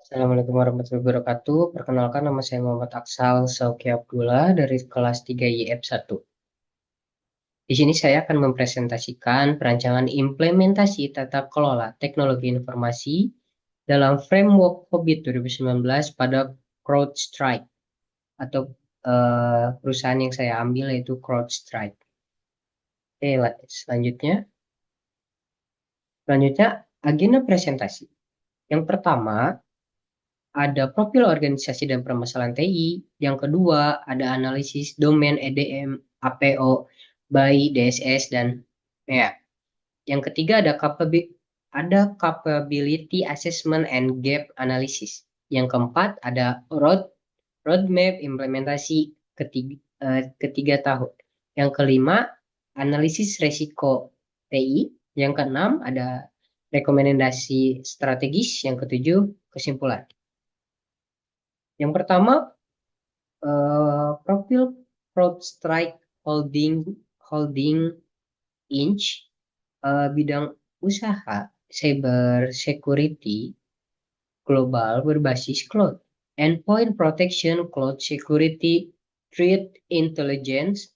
Assalamualaikum warahmatullahi wabarakatuh. Perkenalkan, nama saya Muhammad Aksal Sauki Abdullah dari kelas 3 YF1. Di sini saya akan mempresentasikan perancangan implementasi tata kelola teknologi informasi dalam framework COVID 2019 pada CrowdStrike atau perusahaan yang saya ambil yaitu CrowdStrike. Oke, selanjutnya agenda presentasi. Yang pertama, ada profil organisasi dan permasalahan TI. Yang kedua, ada analisis domain EDM, APO, BAI, DSS, dan ya. Yang ketiga, ada capability assessment and gap analysis. Yang keempat, ada roadmap implementasi ketiga tahun. Yang kelima, analisis resiko TI. Yang keenam, ada rekomendasi strategis. Yang ketujuh, kesimpulan. Yang pertama, profil CrowdStrike Holding Holding Inc. Bidang usaha cyber security global berbasis cloud, endpoint protection, cloud security, threat intelligence,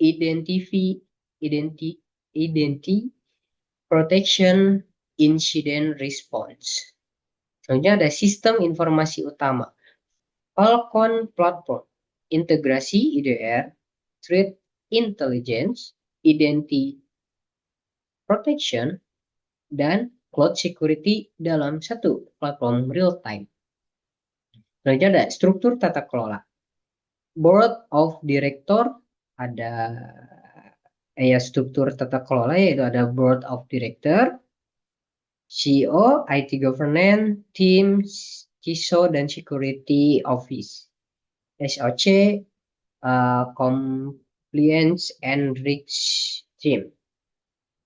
identity, identity, identity protection, incident response. Selanjutnya ada sistem informasi utama. Falcon Platform, integrasi IDR, Threat Intelligence, Identity Protection, dan Cloud Security dalam satu platform real-time. Selanjutnya ada struktur tata kelola. Board of Director, ada struktur tata kelola yaitu ada Board of Director, CEO, IT Governance, Team, CISO, dan Security Office. SOC, Compliance and Risk Team.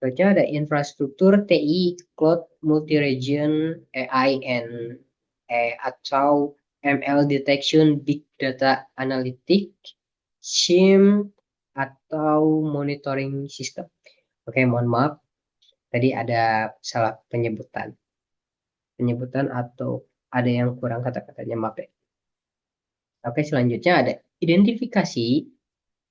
Selanjutnya ada infrastruktur TI, Cloud, Multi-Region, AI, and atau ML Detection, Big Data Analytics, SIM, atau Monitoring System. Oke, mohon maaf. Tadi ada salah penyebutan atau ada yang kurang kata-katanya, maaf ya. Oke, selanjutnya ada identifikasi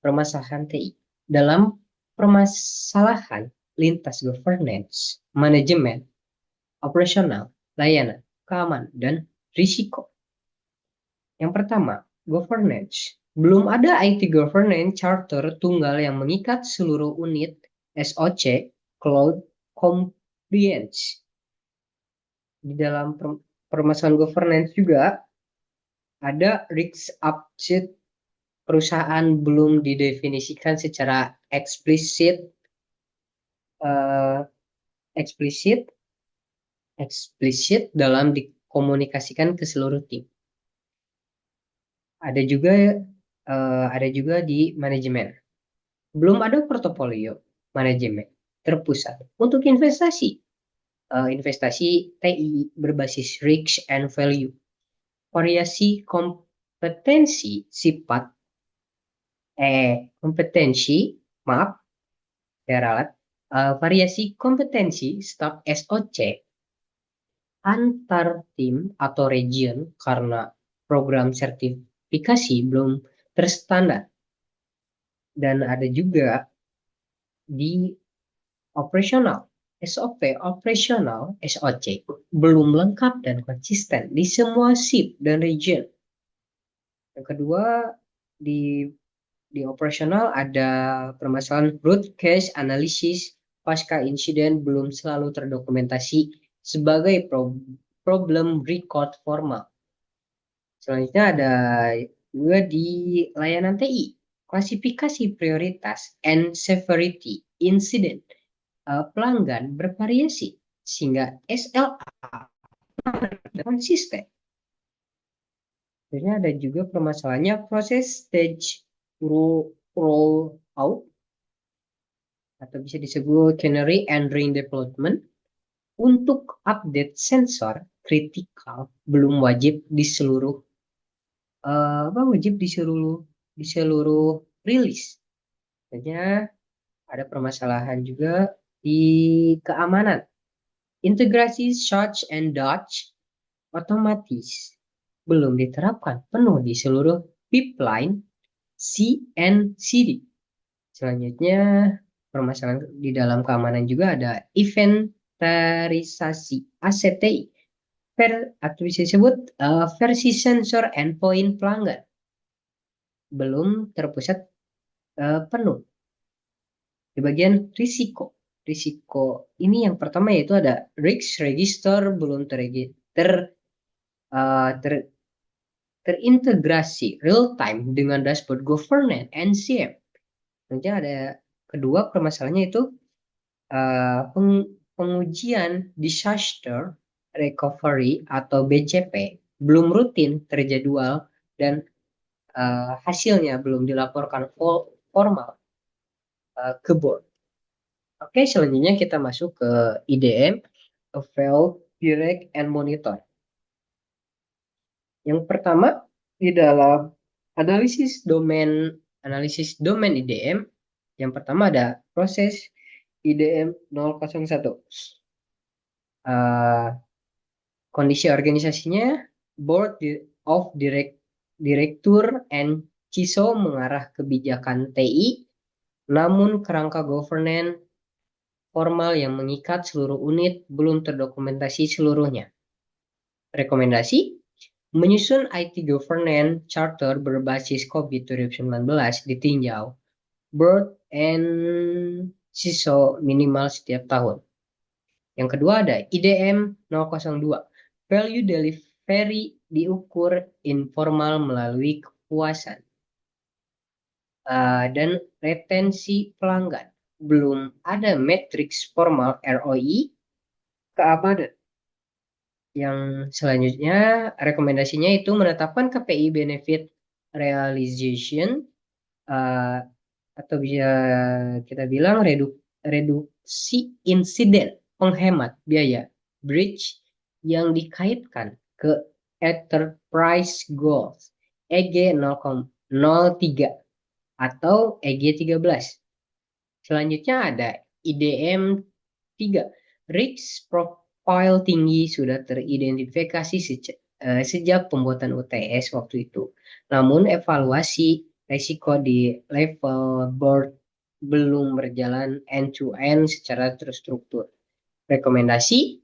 permasalahan TI. Dalam permasalahan lintas governance, manajemen, operasional, layanan, keamanan, dan risiko. Yang pertama, governance. Belum ada IT governance charter tunggal yang mengikat seluruh unit SOC Cloud Compliance. Di dalam permasalahan governance juga ada risk upset perusahaan belum didefinisikan secara eksplisit dalam dikomunikasikan ke seluruh tim. Ada juga di manajemen. Belum ada portofolio manajemen terpusat untuk investasi TI berbasis risk and value. Variasi kompetensi variasi kompetensi staf SOC antar tim atau region karena program sertifikasi belum terstandar. Dan ada juga di operasional, SOP operasional SOC belum lengkap dan konsisten di semua shift dan region. Yang kedua, di operasional ada permasalahan root cause analysis pasca insiden belum selalu terdokumentasi sebagai problem record formal. Selanjutnya ada juga di layanan TI, klasifikasi prioritas and severity incident pelanggan bervariasi sehingga SLA konsisten. Selanjutnya ada juga permasalahannya proses stage roll out atau bisa disebut canary and ring development untuk update sensor kritikal belum wajib di seluruh rilis. Selanjutnya ada permasalahan juga di keamanan. Integrasi search and dodge otomatis belum diterapkan penuh di seluruh pipeline CN/CD. Selanjutnya, permasalahan di dalam keamanan juga ada inventarisasi ACTI atau bisa disebut versi sensor endpoint pelanggan belum terpusat penuh. Di bagian risiko. Risiko ini yang pertama yaitu ada risk register belum terintegrasi real time dengan dashboard governance NCM. Nanti ada kedua permasalahannya itu pengujian disaster recovery atau BCP belum rutin terjadwal dan hasilnya belum dilaporkan formal ke board. Oke, selanjutnya kita masuk ke IDM, Eval, Direct, and Monitor. Yang pertama, di dalam analisis domain IDM, yang pertama ada proses IDM 001. Kondisi organisasinya, Board of Director and CISO mengarah kebijakan TI, namun kerangka governance formal yang mengikat seluruh unit belum terdokumentasi seluruhnya. Rekomendasi, menyusun IT Governance Charter berbasis COVID 2019 ditinjau Board and CISO minimal setiap tahun. Yang kedua ada IDM 002. Value delivery diukur informal melalui kepuasan dan retensi pelanggan. Belum ada matriks formal ROI keamanan. Yang selanjutnya rekomendasinya itu menetapkan KPI benefit realization atau bisa kita bilang reduksi insiden penghemat biaya bridge yang dikaitkan ke enterprise goals EG 003 atau EG 13. Selanjutnya ada IDM 3. Risk profile tinggi sudah teridentifikasi sejak pembuatan UTS waktu itu. Namun evaluasi risiko di level board belum berjalan end-to-end secara terstruktur. Rekomendasi,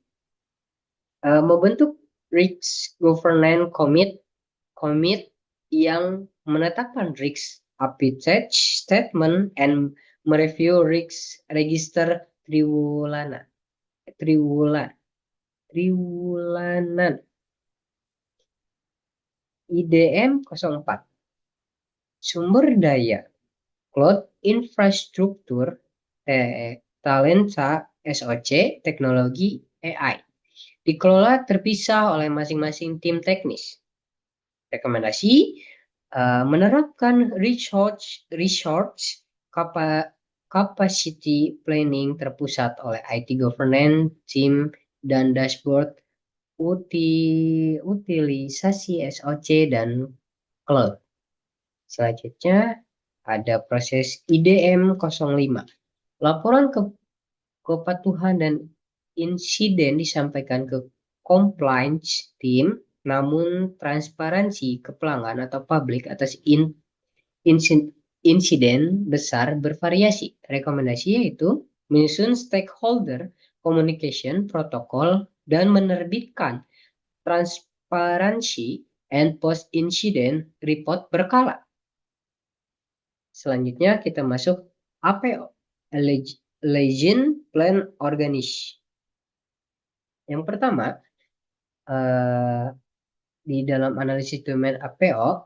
membentuk risk governance commit yang menetapkan risk appetite statement and mereview risk register triwulanan. IDM 04. Sumber daya cloud infrastruktur talenta SOC teknologi AI dikelola terpisah oleh masing-masing tim teknis. Rekomendasi, menerapkan research capacity planning terpusat oleh IT governance team dan dashboard utilisasi SOC dan cloud. Selanjutnya ada proses IDM 05. Laporan kepatuhan dan insiden disampaikan ke compliance team, namun transparansi ke pelanggan atau publik atas insiden besar bervariasi. Rekomendasi yaitu menyusun stakeholder communication protokol dan menerbitkan transparansi and post incident report berkala. Selanjutnya kita masuk APO, Legion Plan Organization. Yang pertama, di dalam analisis domain APO,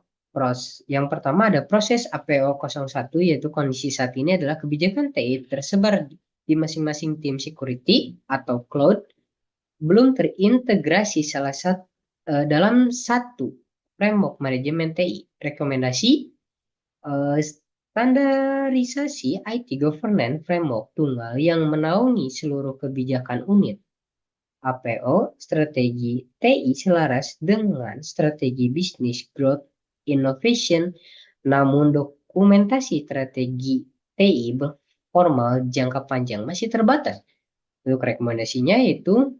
yang pertama ada proses APO 01, yaitu kondisi saat ini adalah kebijakan TI tersebar di masing-masing tim security atau cloud belum terintegrasi dalam satu framework manajemen TI. Rekomendasi, standarisasi IT governance framework tunggal yang menaungi seluruh kebijakan unit. APO strategi TI selaras dengan strategi bisnis growth innovation, namun dokumentasi strategi TI formal jangka panjang masih terbatas. Untuk rekomendasinya yaitu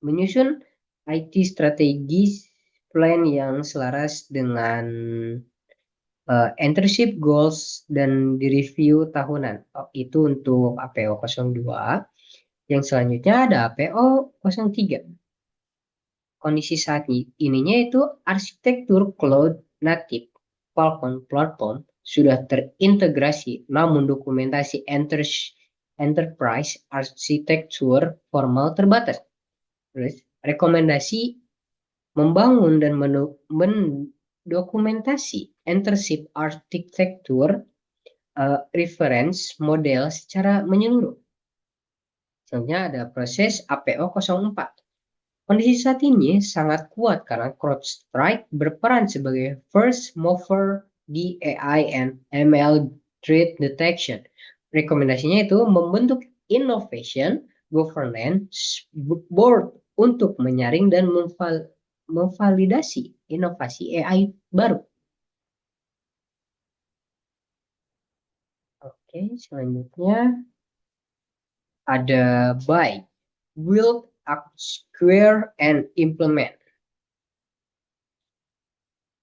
menyusun IT strategis plan yang selaras dengan internship goals dan direview tahunan. Oh, itu untuk APO 02. Yang selanjutnya ada APO 03. Kondisi saat ininya itu arsitektur cloud native Falcon platform sudah terintegrasi, namun dokumentasi enterprise arsitektur formal terbatas. Terus, rekomendasi membangun dan mendokumentasi enterprise arsitektur reference model secara menyeluruh. Selanjutnya ada proses APO 04. Kondisi saat ini sangat kuat karena CrowdStrike berperan sebagai first mover di AI and ML threat detection. Rekomendasinya itu membentuk innovation governance board untuk menyaring dan memvalidasi inovasi AI baru. Oke, selanjutnya ada buy, build, acquire, and implement.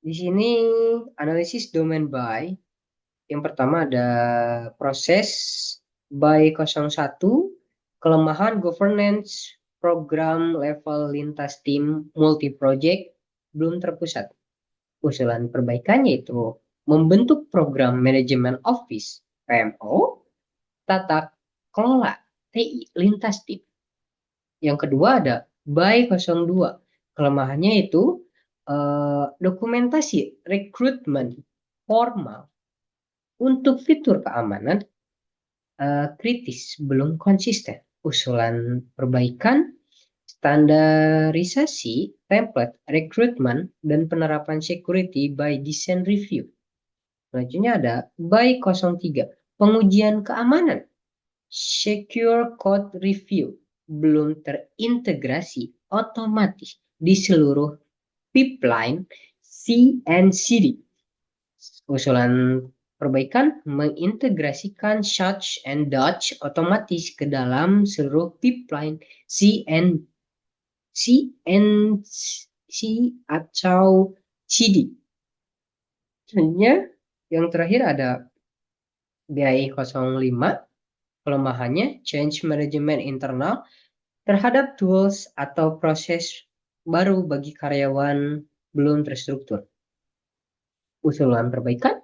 Di sini analisis domain buy. Yang pertama ada proses buy 01, kelemahan governance program level lintas tim multi project belum terpusat. Usulan perbaikannya itu membentuk program manajemen office PMO, tata kelola TI lintas tim. Yang kedua ada buy 02. Kelemahannya itu dokumentasi rekrutmen formal untuk fitur keamanan kritis belum konsisten. Usulan perbaikan standarisasi template rekrutmen dan penerapan security by design review. Selanjutnya ada by 03. Pengujian keamanan secure code review belum terintegrasi otomatis di seluruh pipeline CI/CD. Usulan perbaikan mengintegrasikan Such and Dutch otomatis ke dalam seluruh pipeline CNC atau CD. Selanjutnya yang terakhir ada BI 05. Kelemahannya change management internal terhadap tools atau proses baru bagi karyawan belum terstruktur. Usulan perbaikan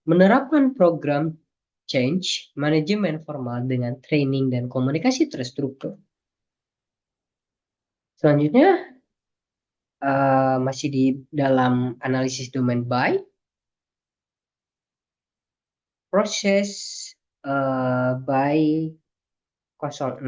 menerapkan program change management formal dengan training dan komunikasi terstruktur. Selanjutnya masih di dalam analisis domain by proses by 06.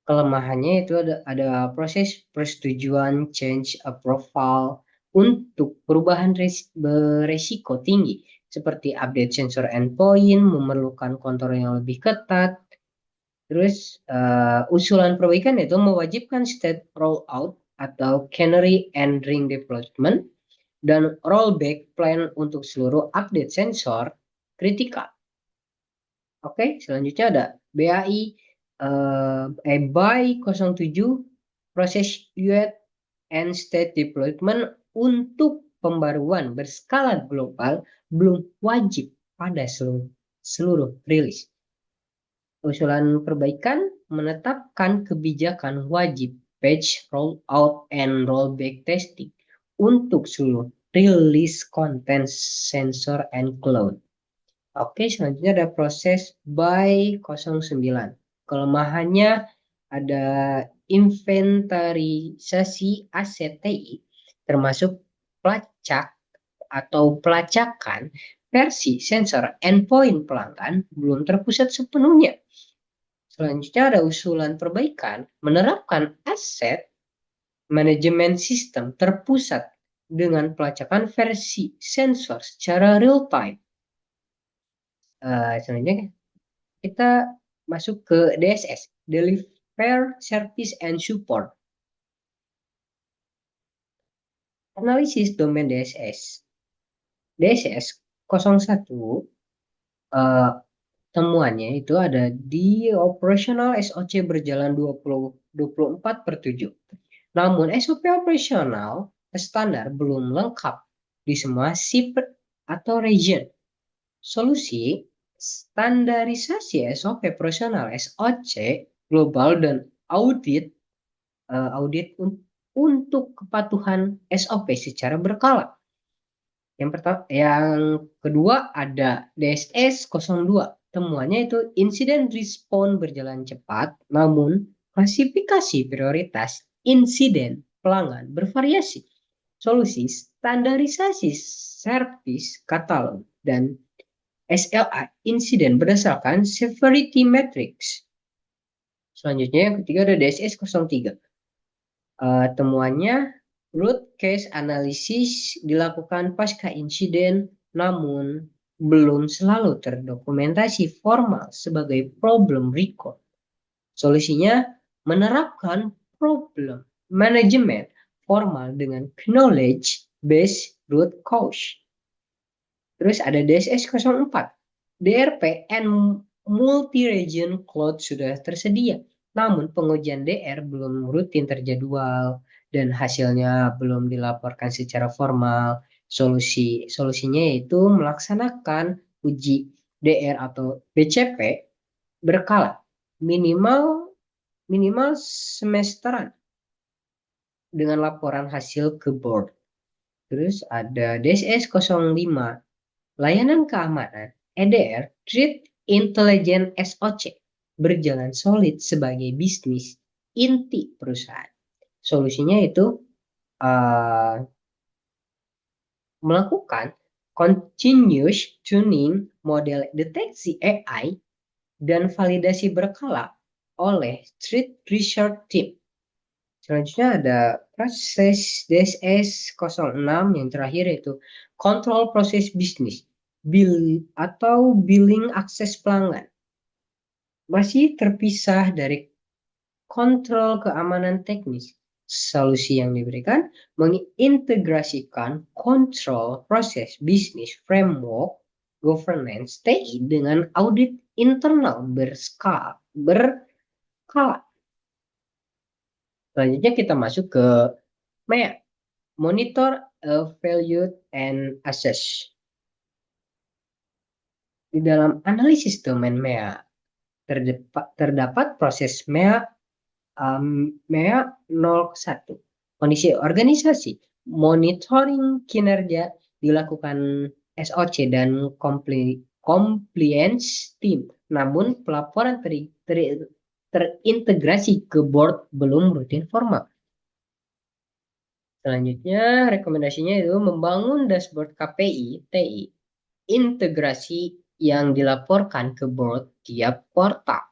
Kelemahannya itu ada proses persetujuan change approval untuk perubahan beresiko tinggi seperti update sensor endpoint memerlukan kontrol yang lebih ketat. Terus usulan perbaikan itu mewajibkan state rollout atau canary and ring deployment dan rollback plan untuk seluruh update sensor kritikal. Oke, selanjutnya ada BAI by 07 proses UAT and state deployment untuk pembaruan berskala global belum wajib pada seluruh rilis. Usulan perbaikan menetapkan kebijakan wajib patch rollout and rollback testing untuk seluruh rilis konten sensor and cloud. Oke, selanjutnya ada proses by 09. Kelemahannya ada inventarisasi aset TI termasuk pelacak atau pelacakan versi sensor endpoint pelanggan belum terpusat sepenuhnya. Selanjutnya ada usulan perbaikan menerapkan aset manajemen sistem terpusat dengan pelacakan versi sensor secara real time. Selanjutnya kita masuk ke DSS, Deliver Service and Support. Analisis domain DSS. DSS 01 temuannya itu ada di operasional SOC berjalan 24/7. Namun SOP operasional standar belum lengkap di semua sip atau region. Solusi standarisasi SOP operasional SOC global dan audit untuk kepatuhan SOP secara berkala. Yang kedua ada DSS 02. Temuannya itu insiden respon berjalan cepat, namun klasifikasi prioritas insiden pelanggan bervariasi. Solusi standarisasi servis katalog dan SLA insiden berdasarkan severity matrix. Selanjutnya yang ketiga ada DSS 03. Temuannya root case analysis dilakukan pasca insiden, namun belum selalu terdokumentasi formal sebagai problem record. Solusinya menerapkan problem management formal dengan knowledge based root cause. Terus ada DSS 04. DRP and multi-region cloud sudah tersedia, namun pengujian DR belum rutin terjadwal dan hasilnya belum dilaporkan secara formal. Solusinya yaitu melaksanakan uji DR atau BCP berkala minimal semesteran dengan laporan hasil ke board. Terus ada DSS 05. Layanan keamanan EDR Threat Intelligence SOC berjalan solid sebagai bisnis inti perusahaan. Solusinya itu melakukan continuous tuning model deteksi AI dan validasi berkala oleh Threat Research Team. Selanjutnya ada proses DSS 06 yang terakhir yaitu kontrol proses bisnis atau billing akses pelanggan. Masih terpisah dari kontrol keamanan teknis. Solusi yang diberikan mengintegrasikan kontrol proses bisnis framework governance TI dengan audit internal berskala. Selanjutnya kita masuk ke MEA, Monitor, Evaluate, and Assess. Di dalam analisis domain MEA, terdapat proses MEA 01. Kondisi organisasi, monitoring kinerja dilakukan SOC dan compliance team. Namun pelaporan terintegrasi ke board belum rutin formal. Selanjutnya rekomendasinya itu membangun dashboard KPI TI integrasi yang dilaporkan ke board tiap kuartal.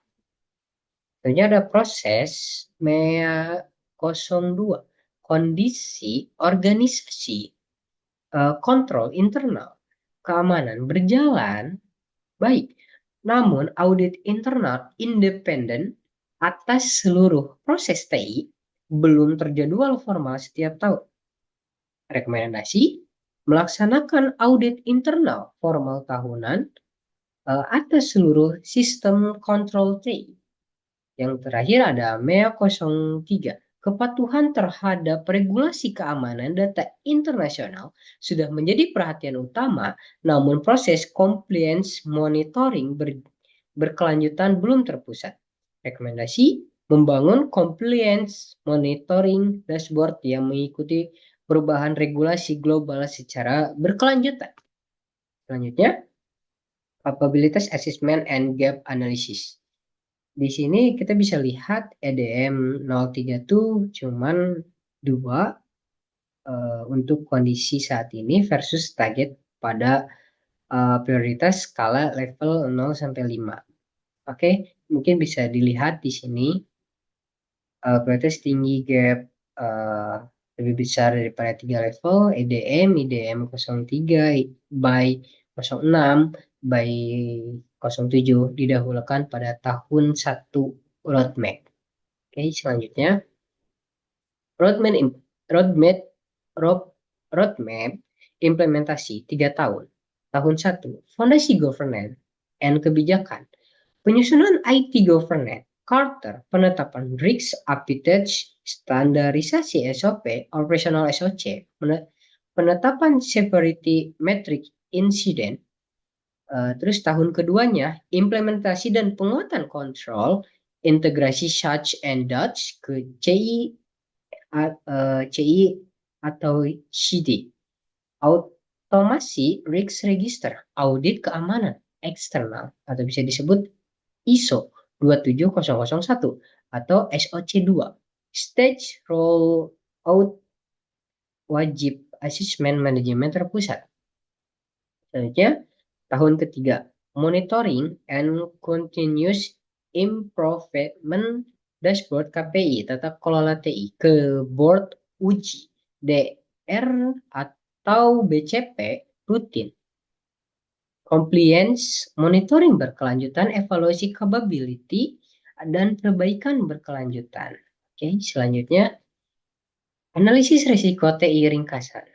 Selanjutnya ada proses MEA 02 kondisi organisasi kontrol internal keamanan berjalan baik. Namun audit internal independen atas seluruh proses TI belum terjadwal formal setiap tahun. Rekomendasi melaksanakan audit internal formal tahunan atas seluruh sistem kontrol TI. Yang terakhir ada MEA 03. Kepatuhan terhadap regulasi keamanan data internasional sudah menjadi perhatian utama, namun proses compliance monitoring berkelanjutan belum terpusat. Rekomendasi membangun compliance monitoring dashboard yang mengikuti perubahan regulasi global secara berkelanjutan. Selanjutnya, capabilities assessment and gap analysis. Di sini kita bisa lihat EDM 03 itu cuman 2 untuk kondisi saat ini versus target pada prioritas skala level 0 sampai 5. Oke, mungkin bisa dilihat di sini prioritas tinggi gap lebih besar daripada 3 level, IDM 03 by 06 by 07 didahulukan pada tahun 1 roadmap. Oke, selanjutnya roadmap implementasi 3 tahun. Tahun 1, fondasi governance and kebijakan. Penyusunan IT governance, Carter, penetapan risk appetite Standarisasi SOP, operational SOC, penetapan severity metric incident. Terus tahun keduanya, implementasi dan penguatan kontrol, integrasi Such and Dutch ke CI atau CD. Automasi risk register, audit keamanan eksternal, atau bisa disebut ISO 27001 atau SOC2. Stage roll out wajib asesmen manajemen terpusat. Selanjutnya, tahun ketiga, monitoring and continuous improvement dashboard KPI, tata kelola TI, ke board uji DR atau BCP rutin. Compliance monitoring berkelanjutan, evaluasi capability, dan perbaikan berkelanjutan. Oke, selanjutnya, analisis risiko TI ringkasan.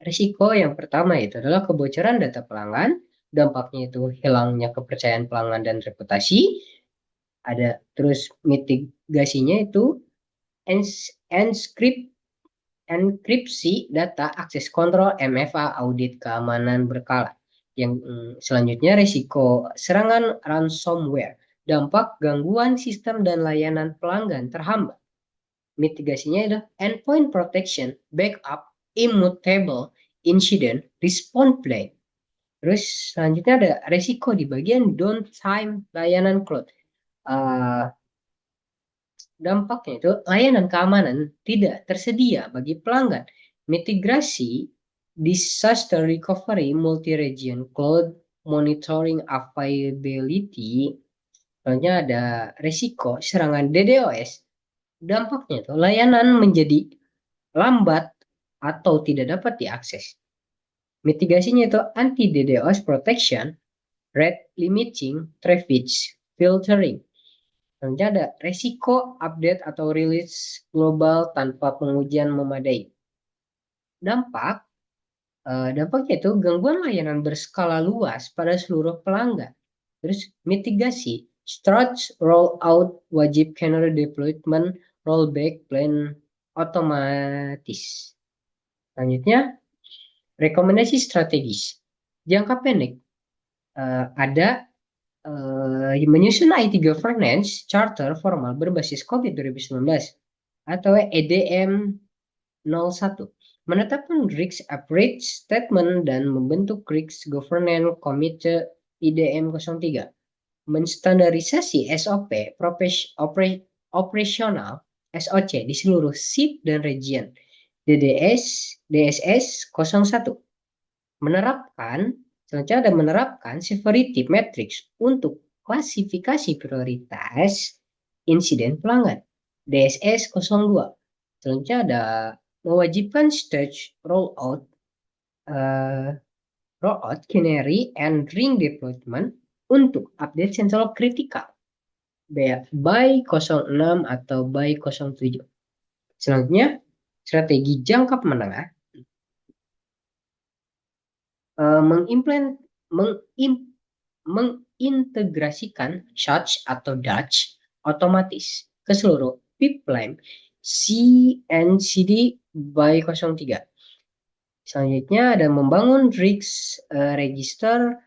Risiko yang pertama itu adalah kebocoran data pelanggan, dampaknya itu hilangnya kepercayaan pelanggan dan reputasi. Ada terus mitigasinya itu enkripsi data, akses kontrol, MFA, audit keamanan berkala. Yang selanjutnya risiko serangan ransomware, dampak gangguan sistem dan layanan pelanggan terhambat. Mitigasinya adalah endpoint protection, backup, immutable, incident, response plan. Terus selanjutnya ada resiko di bagian downtime layanan cloud. Dampaknya itu layanan keamanan tidak tersedia bagi pelanggan. Mitigasi, disaster recovery, multi-region cloud monitoring availability. Selanjutnya ada resiko serangan DDoS. Dampaknya itu layanan menjadi lambat atau tidak dapat diakses. Mitigasinya itu anti DDoS protection, rate limiting, traffic filtering. Selanjutnya ada resiko update atau rilis global tanpa pengujian memadai. Dampaknya itu gangguan layanan berskala luas pada seluruh pelanggan. Terus mitigasi, start rollout wajib canary deployment, rollback plan otomatis. Selanjutnya, rekomendasi strategis. Jangka pendek, ada menyusun IT governance charter formal berbasis COVID 2019 atau EDM 01, menetapkan risk approach statement dan membentuk risk governance committee IDM 03, menstandarisasi SOP operasional SOC di seluruh SIP dan region DSS 01, selanjutnya ada menerapkan severity matrix untuk klasifikasi prioritas insiden pelanggan DSS 02. Selanjutnya ada mewajibkan stage rollout canary and ring deployment untuk update sensor kritikal by 06 atau by 07. Selanjutnya, strategi jangka menengah mengintegrasikan Such atau Dutch otomatis ke seluruh pipeline CNCD by 03. Selanjutnya ada membangun risk register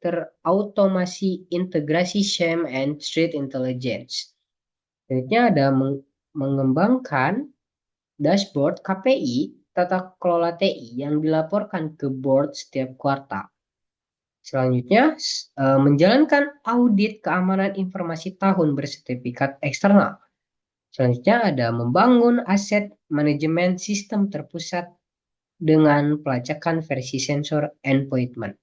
terautomasi integrasi SIEM and threat intelligence. Selanjutnya ada mengembangkan dashboard KPI tata kelola TI yang dilaporkan ke board setiap kuartal. Selanjutnya, menjalankan audit keamanan informasi tahun bersertifikat eksternal. Selanjutnya ada membangun aset manajemen sistem terpusat dengan pelacakan versi sensor endpoint.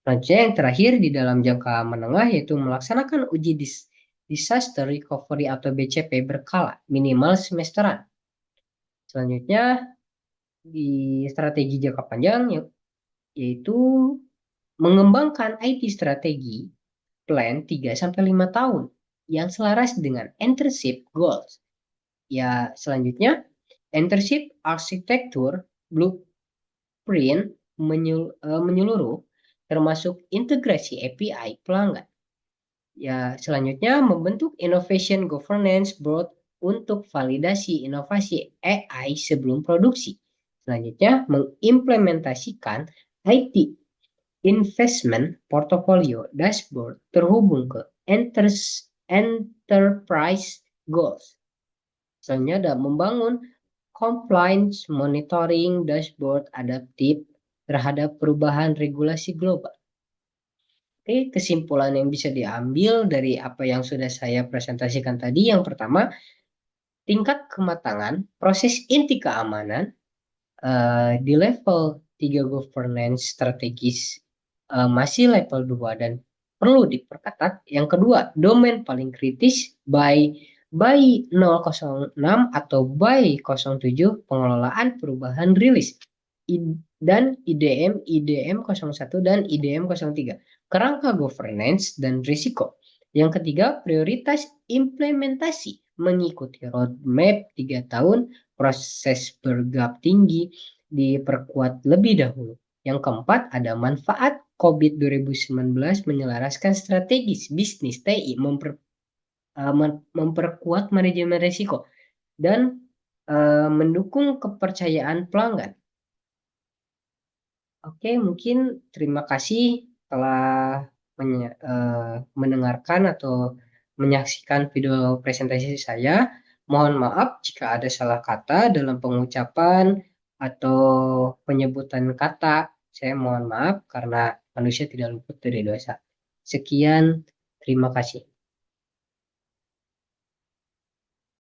Selanjutnya yang terakhir di dalam jangka menengah yaitu melaksanakan uji disaster recovery atau BCP berkala minimal semesteran. Selanjutnya di strategi jangka panjang yaitu mengembangkan IT strategi plan 3-5 tahun yang selaras dengan Entership Goals. Ya, selanjutnya Entership Arsitektur Blueprint menyeluruh termasuk integrasi API pelanggan. Ya, selanjutnya membentuk Innovation Governance Board untuk validasi inovasi AI sebelum produksi. Selanjutnya, mengimplementasikan IT Investment Portfolio Dashboard terhubung ke Enterprise Goals. Selanjutnya ada membangun Compliance Monitoring Dashboard adaptif terhadap perubahan regulasi global. Oke, kesimpulan yang bisa diambil dari apa yang sudah saya presentasikan tadi, yang pertama, tingkat kematangan proses inti keamanan di level 3 governance strategis masih level 2 dan perlu diperketat. Yang kedua, domain paling kritis by 006 atau by 07 pengelolaan perubahan rilis dan IDM 01 dan IDM 03. Kerangka governance dan risiko. Yang ketiga, prioritas implementasi mengikuti roadmap 3 tahun, proses bergap tinggi diperkuat lebih dahulu. Yang keempat, ada manfaat COVID 2019 menyelaraskan strategis bisnis TI, memperkuat manajemen risiko, dan mendukung kepercayaan pelanggan. Oke, mungkin terima kasih telah mendengarkan atau menyaksikan video presentasi saya. Mohon maaf jika ada salah kata dalam pengucapan atau penyebutan kata. Saya mohon maaf karena manusia tidak luput dari dosa. Sekian, terima kasih.